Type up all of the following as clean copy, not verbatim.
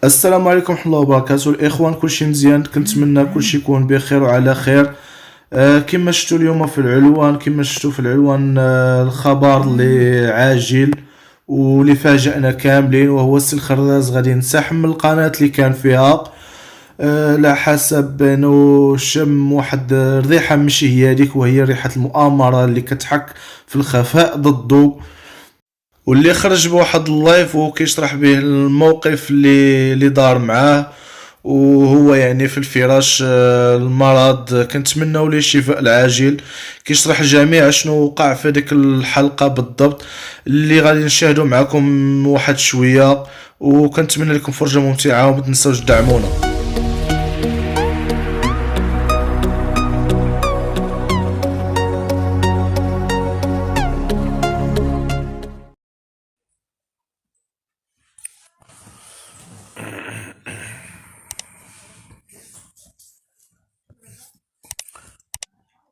السلام عليكم ورحمة الله وبركاته الإخوان، كلشي مزيان؟ كنتمنى كلشي يكون بخير وعلى خير. كما شفتوا اليوم في العنوان، الخبر اللي عاجل واللي فاجأنا كاملين، وهو السي الخراز غادي ينسحب من القناة اللي كان فيها. لا حسب انه شم واحد الريحة ماشي هي هذيك، وهي ريحة المؤامرة اللي كتحك في الخفاء ضده، واللي خرج بواحد اللايف وهو كيشرح به الموقف اللي دار معاه، وهو يعني في الفراش المرض. كنتمنوا ليه الشفاء العاجل. كيشرح الجميع شنو وقع في ديك الحلقة بالضبط اللي غادي نشاهدوا معكم واحد شوية، وكنتمنى لكم فرجة ممتعة، وما تنسوش تدعمونا.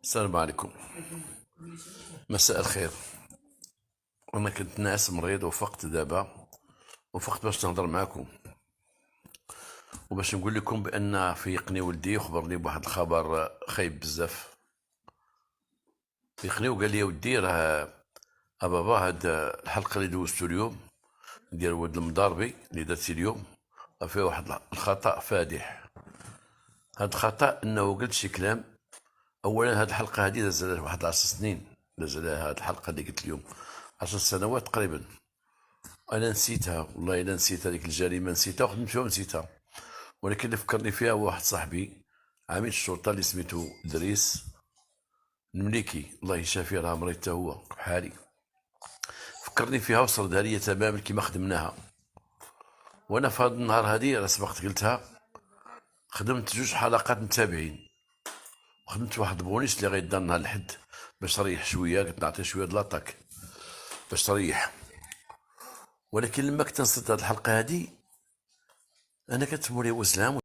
السلام عليكم، مساء الخير. انا كنت ناعس مريض وفقت دابا، وفقت باش نهضر معاكم وباش نقول لكم بان فيقني ولدي وخبرني بواحد الخبر خايب بزاف. فيقني وقال لي ودي راه بابا هاد الحلقه اللي دوزتو اليوم ديال ولد المضاربي اللي درتي اليوم فيه واحد الخطا فادح. هاد الخطا انه قلت شي كلام. اولا هاد الحلقه هادي داز عليها واحد 10 سنين، داز عليها هاد الحلقه اللي قلت اليوم 10 سنوات تقريبا. انا نسيتها، والله الا نسيت هذيك الجريمه، نسيتها وخدمت فيها ونسيتها. ولكن اللي فكرني فيها هو واحد صاحبي عميد الشرطه اللي سميتو دريس المليكي، الله يشافيه، راه مريض حتى هو بحالي. فكرني فيها وصردها لي تماما كيما خدمناها. وانا في هذا النهار هذه راه سبقت قلتها، خدمت 2 حلقات متابعين، وخدمت واحد البونيس اللي غيدار نهار الحد باش تريح شويه، قلت نعطيه شويه د لاطاك باش تريح. ولكن لما كنت نصد هذه الحلقه هذه انا كتمولي وسلام،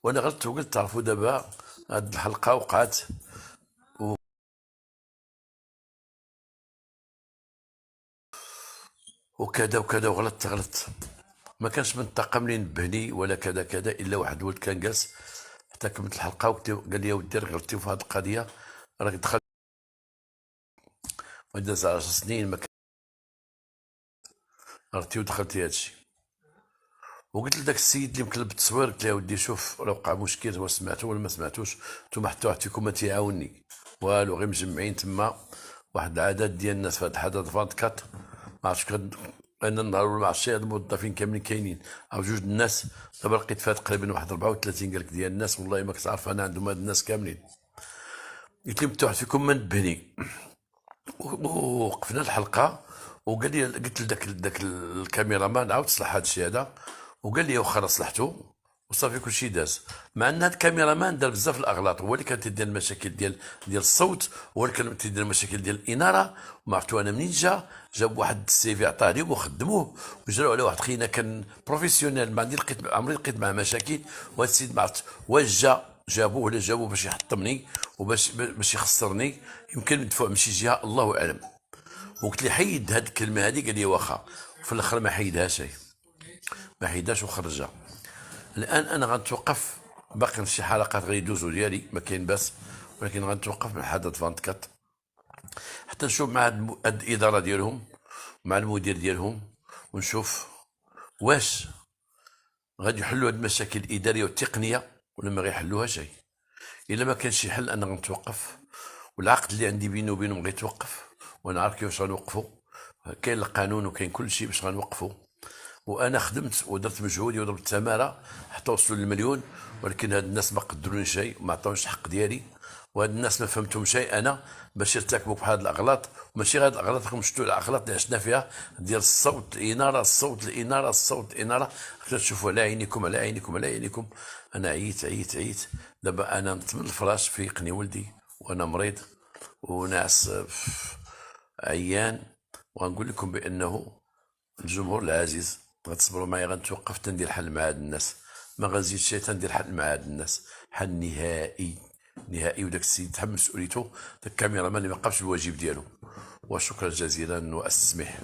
وانا غلطت وقلت تعرفوا دابا هاد الحلقه وقعت وكذا وكذا، وغلطت. ما كانش من الطاقم اللي نبهني ولا كذا كذا، الا واحد ولد كان جالس حتى كملت الحلقه قال لي ودي راك غلطتي في هذه القضيه، راك دخل وداز 10 سنين ما غلطتي ودخلتي هادشي. وقلت لذاك السيد اللي مكلب التصوير، قلت له ودي شوف راه وقع مشكل، واش سمعتو ولا ما سمعتوش؟ نتوما حتى واحد فيكم ما تيعاونني والو، غير مجمعين تما واحد العدد ديال الناس في هذا الحدث 24. ما عرفتش انا النهار ولا ما عرفتش هاد الموظفين كاملين كاينين او جوج الناس. دابا لقيت فيها تقريبا واحد 34 قال لك ديال الناس، والله ما كنت عارف انا عندهم هاد الناس كاملين. قلت لهم حتى واحد فيكم ما نبهني. ووقفنا الحلقه، وقال لي، قلت لذاك الكاميرامان عاود صلح هذا الشيء هذا، وقال لي واخا راه صلحته وصافي كلشي داز. مع ان هذا الكاميرامان دار بزاف الاغلاط، هو اللي كان تيدير المشاكل ديال الصوت، هو اللي كان تيدير المشاكل ديال الاناره. وما عرفتو انا منين جاب واحد السيفي عطاه لهم وخدموه وجراو على واحد خينا كان بروفيسيونيل. ما عندي عمري لقيت معاه مشاكل. وهذا السيد ما عرفت واش جابوه ولا جابوه باش يحطمني وباش يخسرني، يمكن مدفوع من شي جهه الله اعلم. وقلت لي حيد هاد الكلمه هذه، قال لي واخا. في الاخر ما حيدهاش، ما حيدهاش وخرجها. الان انا غنتوقف، باقي شي حلقات غيدوزو ديالي ما كاين باس، ولكن غنتوقف من حدث 24 حتى نشوف مع هاد الاداره ديالهم مع المدير ديالهم، ونشوف واش غادي يحلوا هاد المشاكل الاداريه والتقنيه ولا ما غيحلوها شيء. الا ما كانش شي حل انا غنتوقف، والعقد اللي عندي بيني وبينهم غيتوقف، وانا عارف كيفاش غنوقفوا. كاين القانون وكاين كل شيء باش غنوقفوا. وانا خدمت ودرت مجهودي وضربت التماره حتى وصلوا للمليون، ولكن هاد الناس ما قدروني شيء وما عطاونيش الحق ديالي. وهاد الناس ما فهمتهم شيء انا باش يرتكبوا بهاد الاغلاط. وماشي غير الاغلاط، راكم شفتوا الاغلاط اللي عشنا فيها ديال الصوت الاناره، الصوت الاناره، الصوت الاناره. تشوفوا على عينيكم على عينيكم على عينيكم. انا عييت. دابا انا نط من الفراش فيقني ولدي وانا مريض وناعس عيان. وغنقول لكم بانه الجمهور العزيز غتصبروا معايا، غنتوقف تندير حل مع هاد الناس، ما غنزيد شي تندير حل مع هاد الناس، حل نهائي. وداك السيد تحمل مسؤوليته، داك الكاميرا مان اللي ما قامش بالواجب ديالو. وشكرا جزيلا واستسمح.